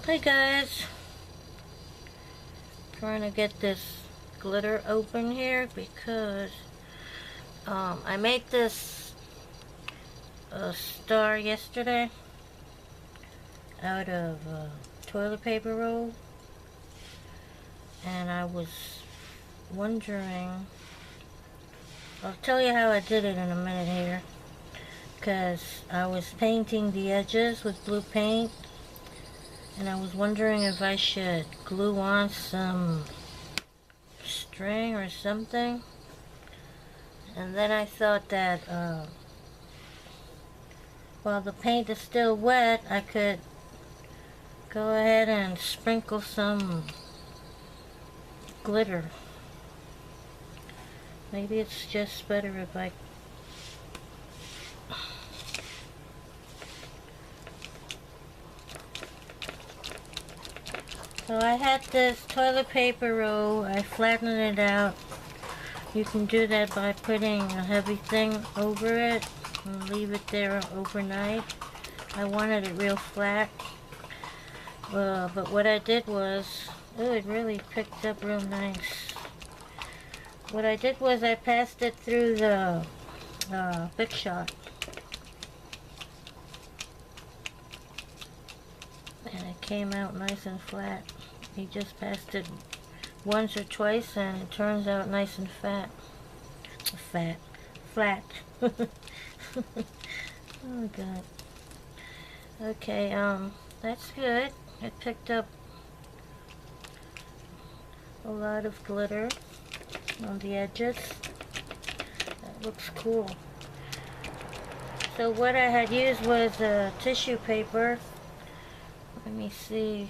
Hey guys, trying to get this glitter open here because I made this star yesterday out of toilet paper roll, and I was wondering, I'll tell you how I did it in a minute here, because I was painting the edges with blue paint, and I was wondering if I should glue on some string or something. And then I thought that while the paint is still wet, I could go ahead and sprinkle some glitter. Maybe it's just better if I So I had this toilet paper roll. I flattened it out. You can do that by putting a heavy thing over it and leave it there overnight. I wanted it real flat. But what I did was, oh, it really picked up real nice. What I did was I passed it through the Big Shot. And it came out nice and flat. You just passed it once or twice and it turns out nice and flat. Flat. Oh god. Okay, that's good. It picked up a lot of glitter on the edges. That looks cool. So what I had used was tissue paper. Let me see.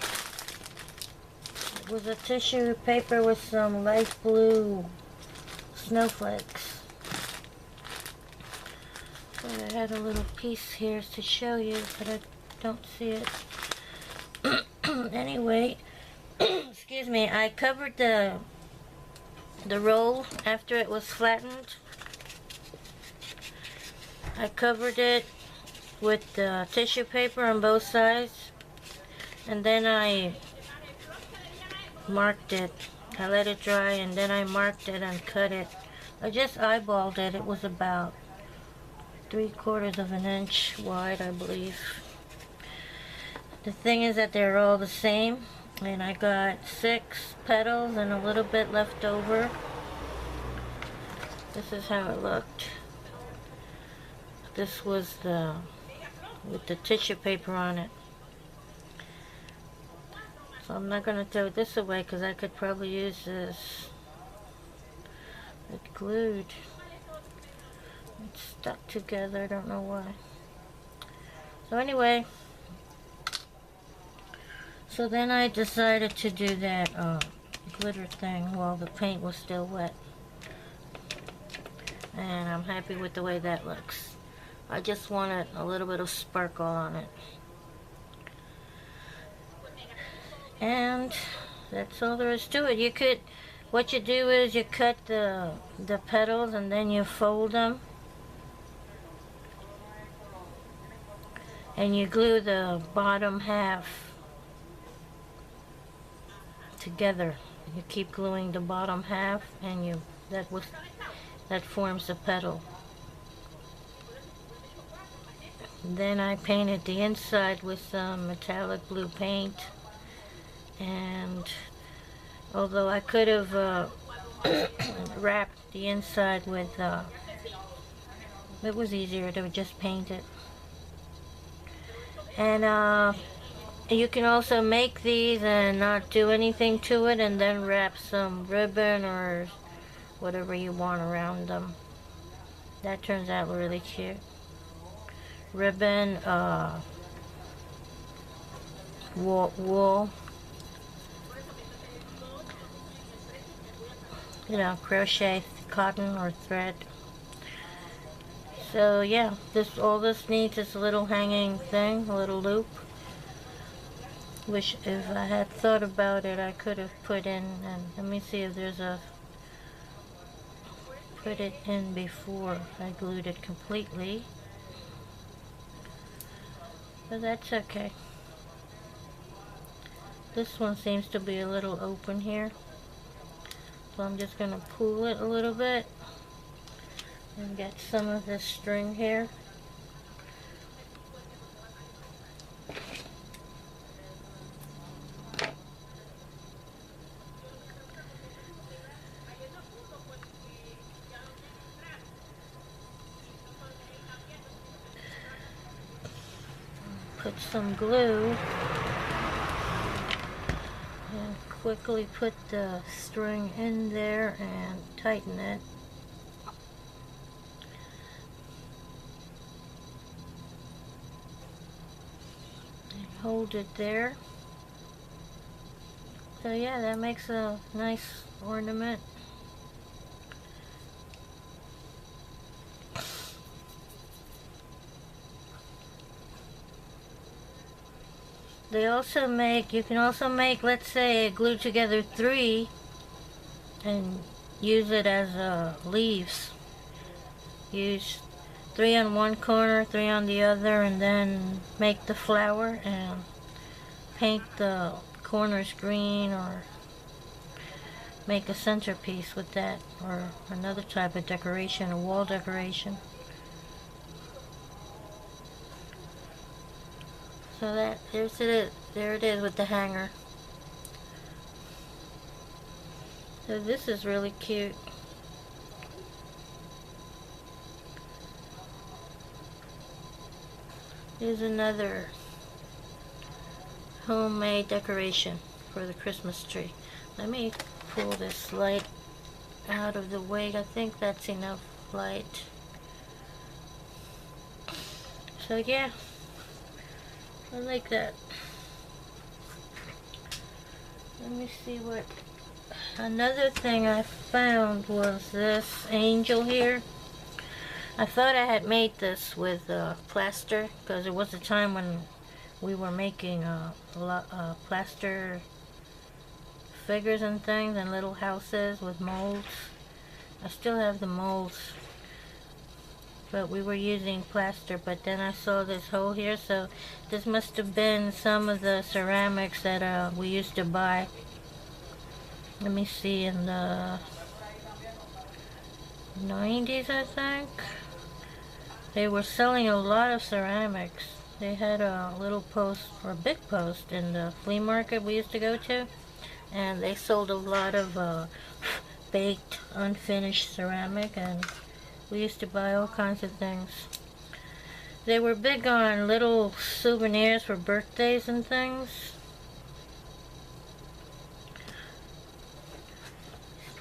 It was a tissue paper with some light blue snowflakes. So I had a little piece here to show you, but I don't see it. Anyway, excuse me, I covered the roll after it was flattened. I covered it with the tissue paper on both sides, and then I marked it. I let it dry and then I marked it and cut it. I just eyeballed it. It was about 3/4 of an inch wide, I believe. The thing is that they're all the same, and I got 6 petals and a little bit left over. This is how it looked. This was with the tissue paper on it. So I'm not going to throw this away because I could probably use this. It glued. It's stuck together. I don't know why. So anyway, so then I decided to do that glitter thing while the paint was still wet. And I'm happy with the way that looks. I just wanted a little bit of sparkle on it. And that's all there is to it. You could, what you do is you cut the petals and then you fold them. And you glue the bottom half together. You keep gluing the bottom half, and that forms the petal. Then I painted the inside with some metallic blue paint. And although I could have wrapped the inside with, it was easier to just paint it. And you can also make these and not do anything to it, and then wrap some ribbon or whatever you want around them. That turns out really cute. Ribbon, wool. You know, crochet cotton or thread. So yeah, all this needs is a little hanging thing, a little loop. Which if I had thought about it, I could have put in, and let me see if there's put it in before I glued it completely. But that's okay. This one seems to be a little open here. So I'm just going to pull it a little bit and get some of this string here. Put some glue and quickly put the string in there and tighten it. And hold it there. So yeah, that makes a nice ornament. They also make, you can also make, let's say, glue together 3 and use it as leaves. Use 3 on one corner, 3 on the other, and then make the flower and paint the corners green, or make a centerpiece with that, or another type of decoration, a wall decoration. So that, there it is with the hanger. So this is really cute. Here's another homemade decoration for the Christmas tree. Let me pull this light out of the way. I think that's enough light. So yeah, I like that. Let me see what... Another thing I found was this angel here. I thought I had made this with plaster, because it was a time when we were making plaster figures and things and little houses with molds. I still have the molds, but we were using plaster. But then I saw this hole here, so this must have been some of the ceramics that we used to buy. Let me see, in the 90s, I think. They were selling a lot of ceramics. They had a little post, or a big post, in the flea market we used to go to, and they sold a lot of baked, unfinished ceramic, and we used to buy all kinds of things. They were big on little souvenirs for birthdays and things.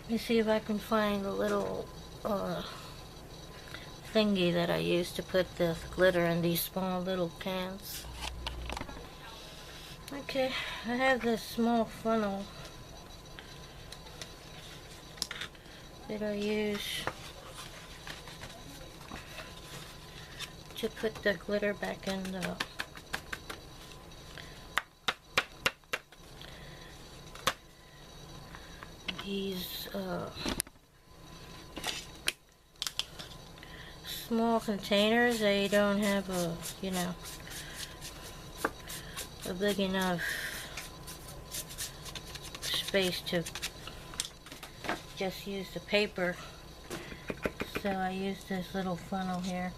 Let me see if I can find a little thingy that I used to put the glitter in these small little cans. Okay, I have this small funnel that I use to put the glitter back in the these small containers. They don't have a, you know, a big enough space to just use the paper, so I use this little funnel here.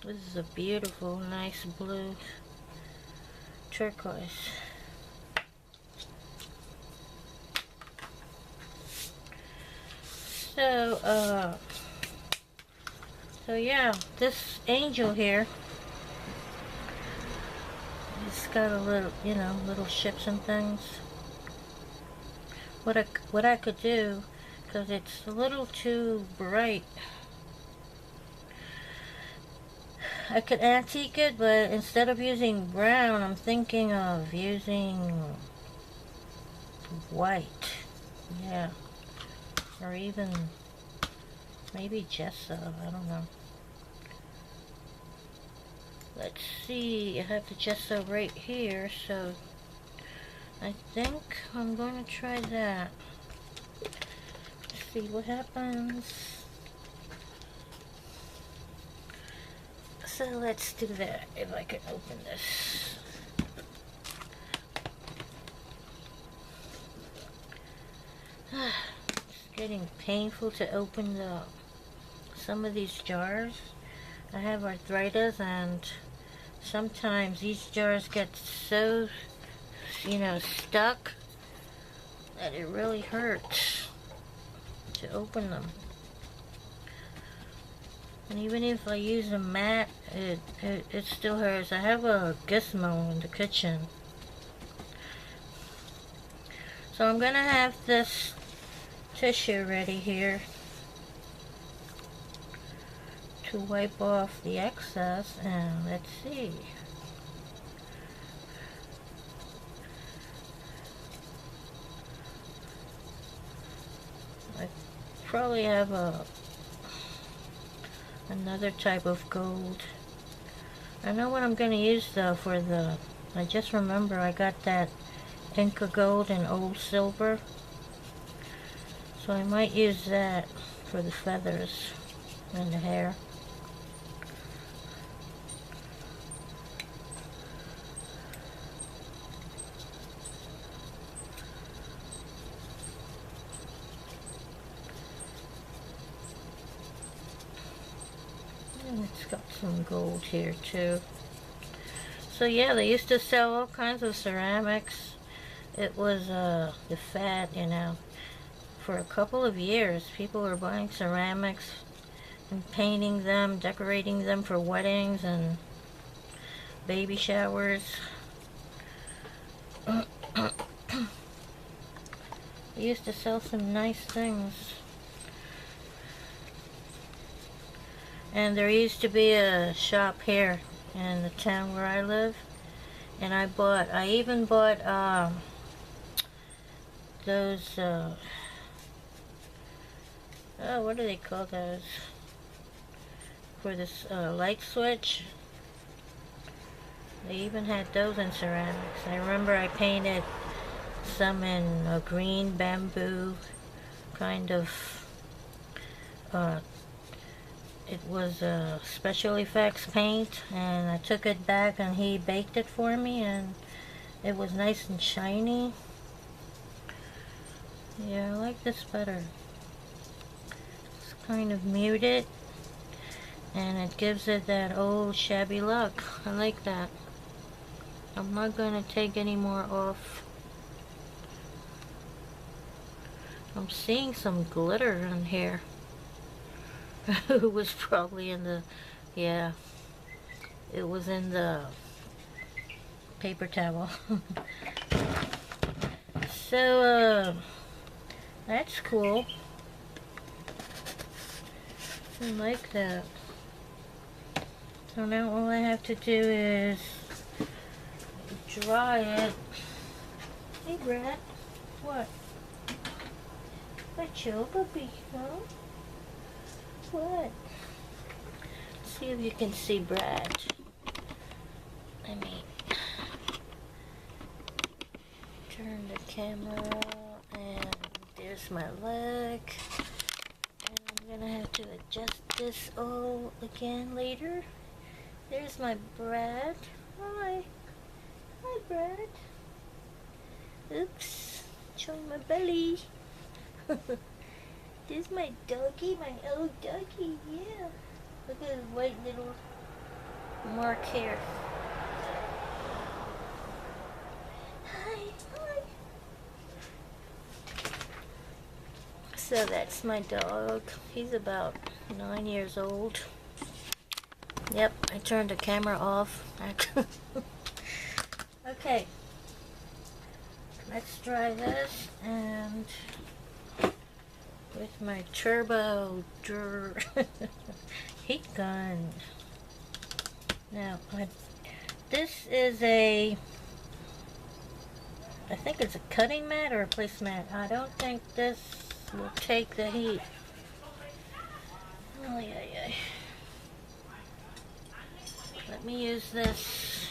This is a beautiful, nice blue turquoise. So yeah, this angel here, it's got a little, you know, little ships and things. What I could do, because it's a little too bright, I could antique it, but instead of using brown, I'm thinking of using white. Yeah. Or even maybe gesso, I don't know. Let's see, I have the gesso right here, so I think I'm going to try that. see what happens. So let's do that, if I can open this. It's getting painful to open some of these jars. I have arthritis, and sometimes these jars get so, stuck that it really hurts to open them. And even if I use a mat, it still hurts. I have a gizmo in the kitchen. So I'm gonna have this tissue ready here to wipe off the excess, and let's see. I probably have another type of gold. I know what I'm going to use though for I just remember I got that Inca gold and old silver. So I might use that for the feathers and the hair. And it's got some gold here too. So yeah, they used to sell all kinds of ceramics. It was the fad, For a couple of years, people were buying ceramics and painting them, decorating them for weddings and baby showers. They used to sell some nice things. And there used to be a shop here in the town where I live, and I even bought those what do they call those, for this light switch. They even had those in ceramics. I remember I painted some in a green bamboo kind of it was a special effects paint, and I took it back and he baked it for me, and it was nice and shiny. Yeah, I like this better. It's kind of muted, and it gives it that old shabby look. I like that. I'm not going to take any more off. I'm seeing some glitter in here. It was probably in the, yeah, it was in the paper towel. So, that's cool. I like that. So now all I have to do is dry it. Hey, Brad. What? What's your puppy, huh? What? Let's see if you can see Brad. Let me turn the camera, and there's my leg. And I'm gonna have to adjust this all again later. There's my Brad. Hi. Hi, Brad. Oops. Showing my belly. This is my doggy, my old doggy, yeah. Look at his white little mark here. Hi, hi. So that's my dog. He's about 9 years old. Yep, I turned the camera off. Okay. Let's try this, and with my turbo heat gun. Now, this is I think it's a cutting mat or a placemat. I don't think this will take the heat. Oh, yeah. Let me use this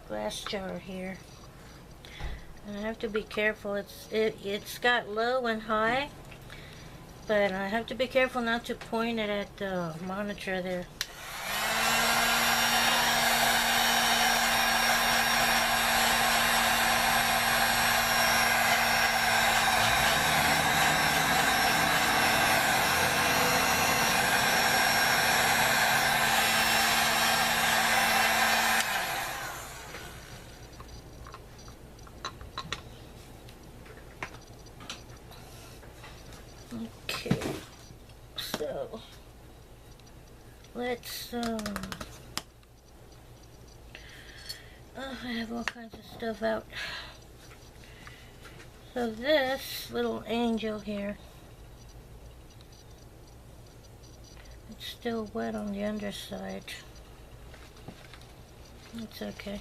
glass jar here. And I have to be careful. It's got low and high. but I have to be careful not to point it at the monitor there. Okay, so let's I have all kinds of stuff out. So this little angel here, it's still wet on the underside. It's okay,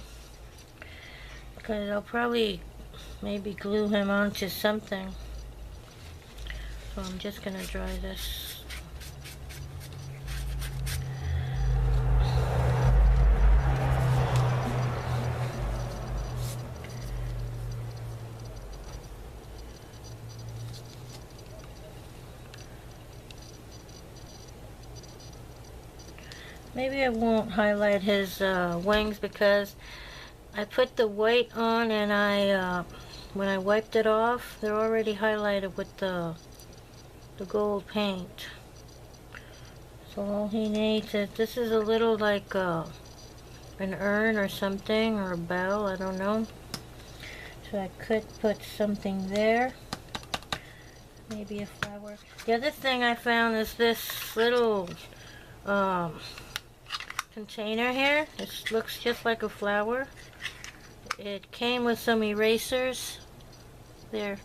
because I'll probably maybe glue him onto something. So I'm just gonna dry this. Maybe I won't highlight his wings because I put the white on, and I when I wiped it off, they're already highlighted with the gold paint. So all he needs is, this is a little like an urn or something, or a bell, I don't know. So I could put something there, maybe a flower. The other thing I found is this little container here. It looks just like a flower. It came with some erasers. There,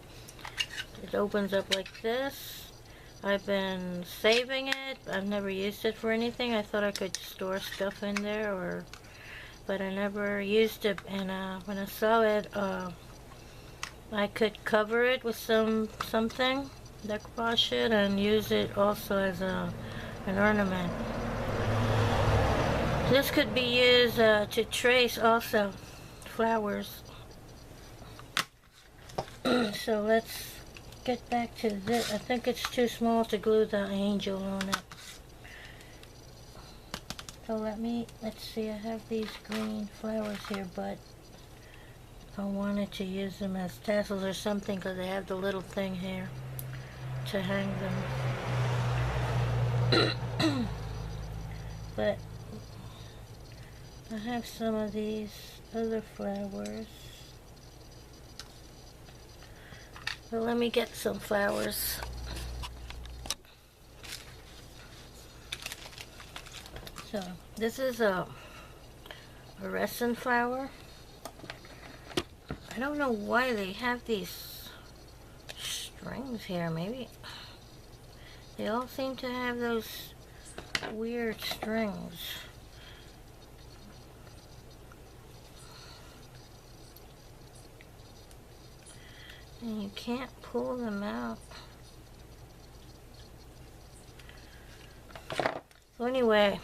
it opens up like this. I've been saving it. I've never used it for anything. I thought I could store stuff in there, but I never used it. And when I saw it, I could cover it with something, decoupage it, and use it also as an ornament. This could be used to trace also flowers. So let's get back to this. I think it's too small to glue the angel on it. So let's see, I have these green flowers here, but I wanted to use them as tassels or something because they have the little thing here to hang them. But I have some of these other flowers. So let me get some flowers. So this is a resin flower. I don't know why they have these strings here. Maybe they all seem to have those weird strings. And you can't pull them out. So anyway,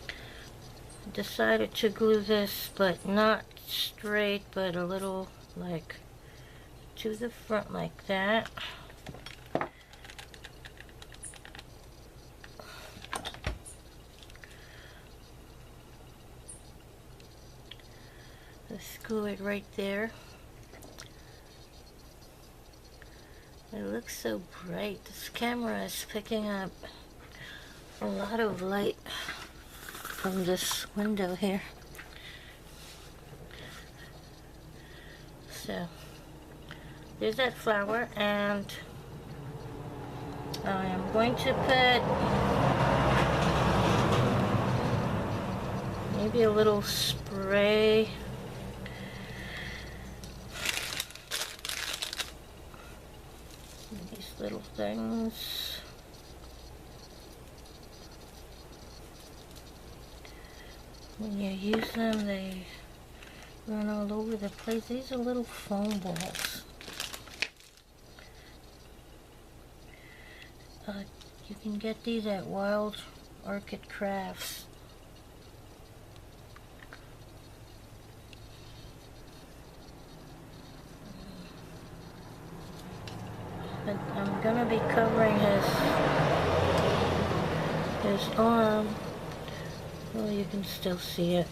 I decided to glue this, but not straight, but a little like to the front like that. Let's glue it right there. It looks so bright. This camera is picking up a lot of light from this window here. So there's that flower, and I am going to put maybe a little spray. These little things. When you use them, they run all over the place. These are little foam balls. You can get these at Wild Orchid Crafts. But I'm gonna be covering his arm. Well, you can still see it.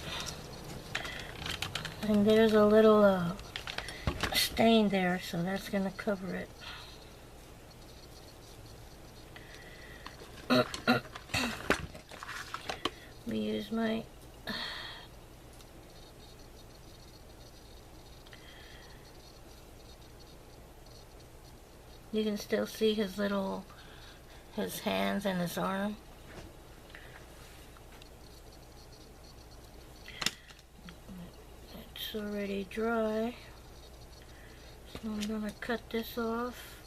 And there's a little stain there, so that's going to cover it. Let me use my you can still see his hands and his arm. It's already dry, so I'm gonna cut this off.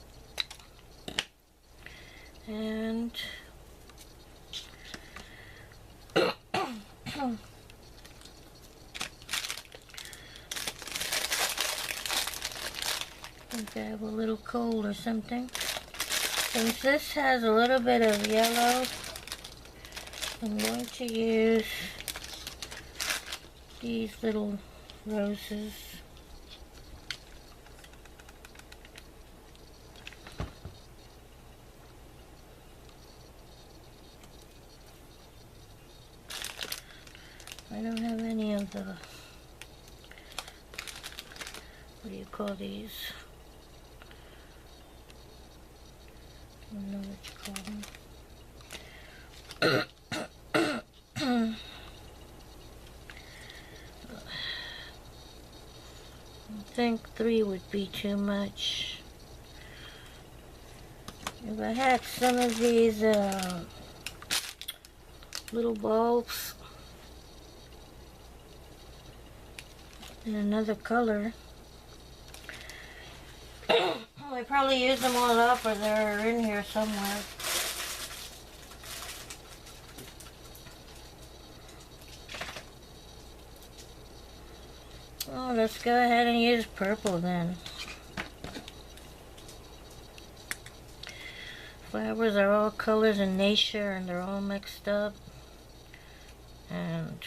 And I think I have a little cold or something. Since this has a little bit of yellow, I'm going to use these little roses. I don't have any of the, what do you call these? I don't know what you call them. I think 3 would be too much. If I had some of these little bulbs in another color, I probably use them all up, or they're in here somewhere. Oh, let's go ahead and use purple then. Flowers are all colors in nature, and they're all mixed up. And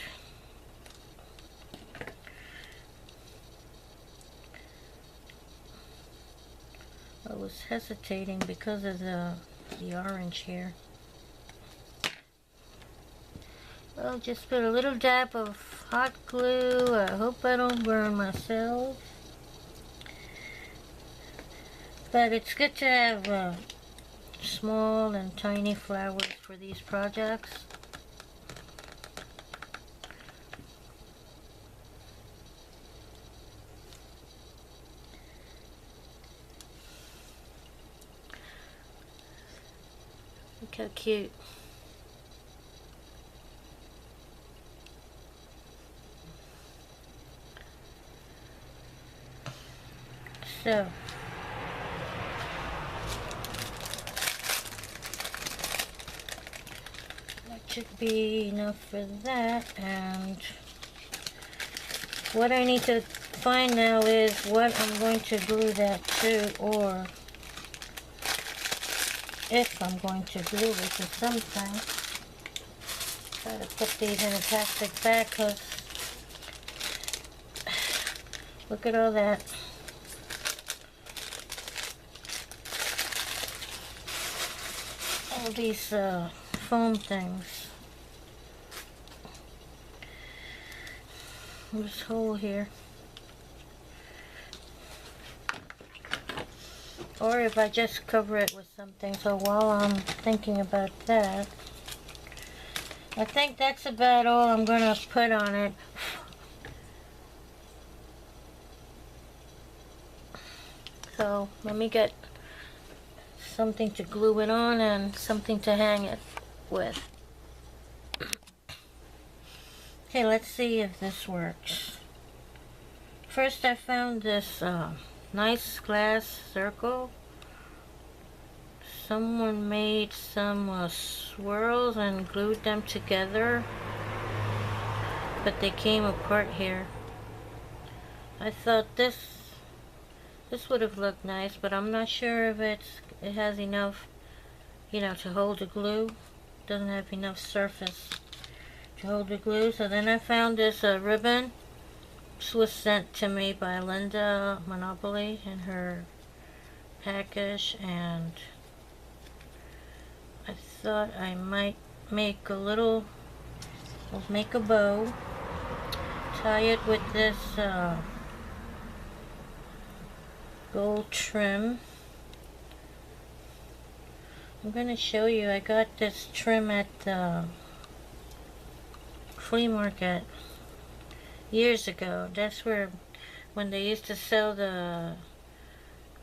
I was hesitating because of the orange here. Well, just put a little dab of hot glue. I hope I don't burn myself. But it's good to have small and tiny flowers for these projects. Look how cute. So, that should be enough for that. And what I need to find now is what I'm going to glue that to, or if I'm going to glue it to something. Try to put these in a plastic bag, because look at all that. All these foam things. This hole here. Or if I just cover it with something. So while I'm thinking about that, I think that's about all I'm going to put on it. So let me get something to glue it on and something to hang it with. Okay, let's see if this works. First, I found this nice glass circle. Someone made some swirls and glued them together, but they came apart here. I thought this would have looked nice, but I'm not sure if it has enough, you know, to hold the glue. Doesn't have enough surface to hold the glue. So then I found this ribbon. This was sent to me by Linda Monopoly in her package, and thought I might make a little, make a bow, tie it with this gold trim. I'm going to show you, I got this trim at the flea market years ago. That's where, when they used to sell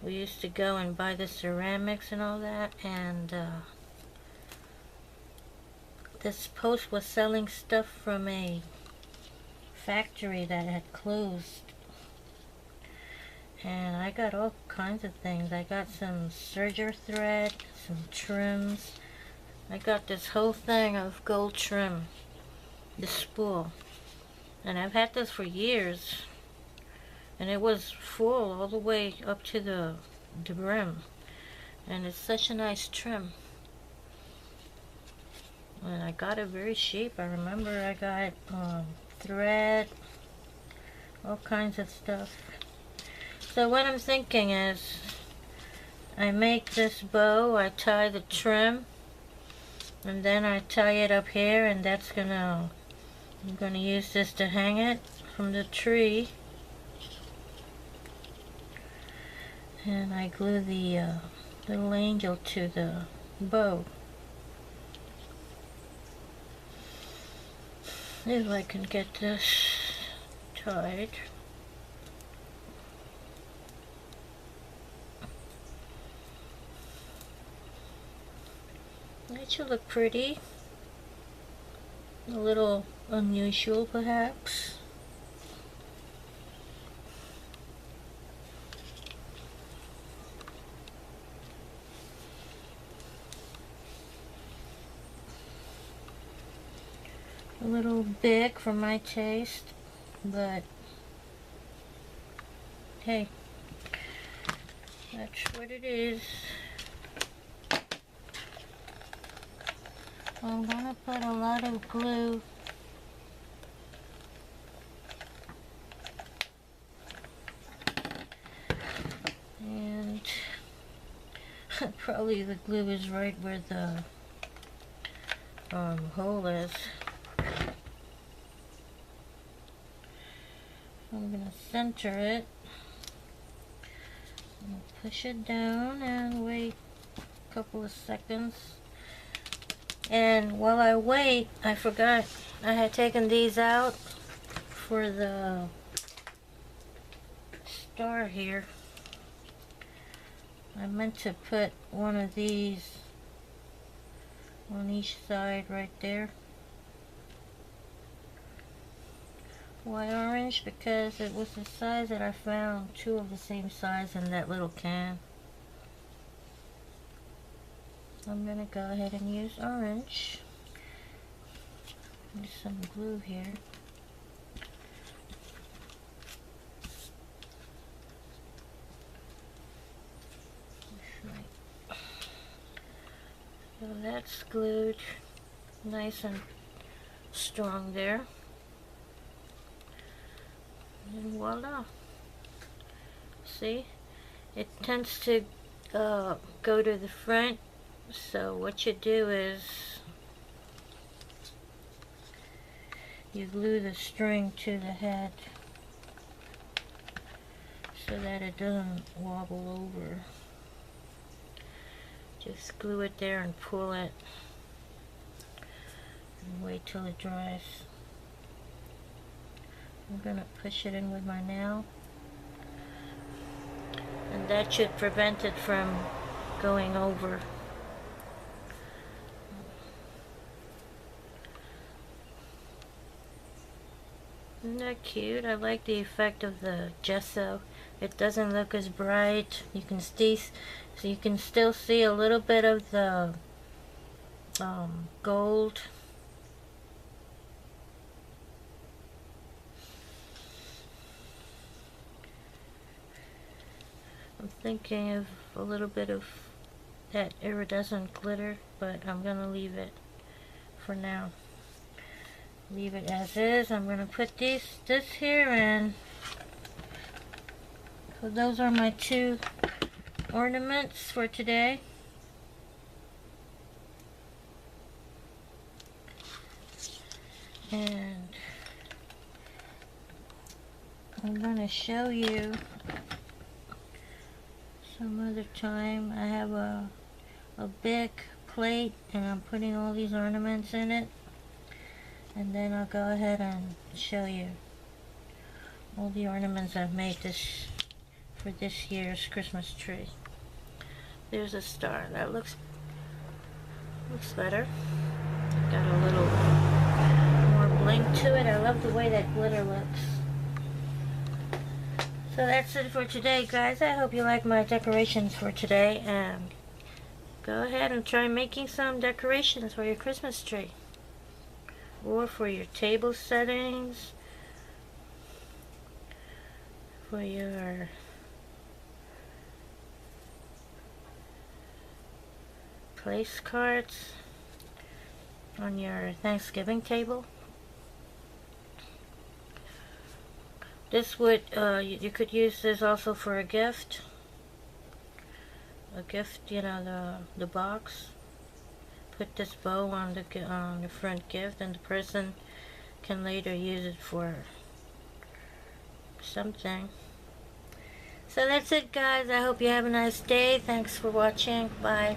we used to go and buy the ceramics and all that, and this post was selling stuff from a factory that had closed. And I got all kinds of things. I got some serger thread, some trims. I got this whole thing of gold trim, the spool. And I've had this for years. And it was full all the way up to the brim. And it's such a nice trim. And I got it very cheap. I remember I got thread, all kinds of stuff. So what I'm thinking is, I make this bow, I tie the trim, and then I tie it up here, and I'm gonna use this to hang it from the tree. And I glue the little angel to the bow. If I can get this tied. That should look pretty. A little unusual, perhaps. A little big for my taste, but hey, that's what it is. I'm gonna put a lot of glue and probably the glue is right where the hole is. I'm gonna center it and push it down and wait a couple of seconds. And while I wait, I forgot I had taken these out for the star here. I meant to put one of these on each side right there. Why orange? Because it was the size that I found, two of the same size in that little can. I'm gonna go ahead and use orange. Use some glue here. So that's glued nice and strong there. And voila. See? It tends to go to the front. So what you do is you glue the string to the head so that it doesn't wobble over. Just glue it there and pull it and wait till it dries. I'm gonna push it in with my nail, and that should prevent it from going over. Isn't that cute? I like the effect of the gesso. It doesn't look as bright. You can still see a little bit of the gold. I'm thinking of a little bit of that iridescent glitter, but I'm gonna leave it for now. Leave it as is. I'm gonna put this here in. So those are my two ornaments for today. And I'm gonna show you some other time. I have a big plate and I'm putting all these ornaments in it, and then I'll go ahead and show you all the ornaments I've made for this year's Christmas tree. There's a star. That looks better. Got a little more bling to it. I love the way that glitter looks. So that's it for today, guys. I hope you like my decorations for today, and go ahead and try making some decorations for your Christmas tree or for your table settings, for your place cards on your Thanksgiving table. This would, you could use this also for a gift. A gift, you know, the box. Put this bow on the front gift, and the person can later use it for something. So that's it, guys. I hope you have a nice day. Thanks for watching. Bye.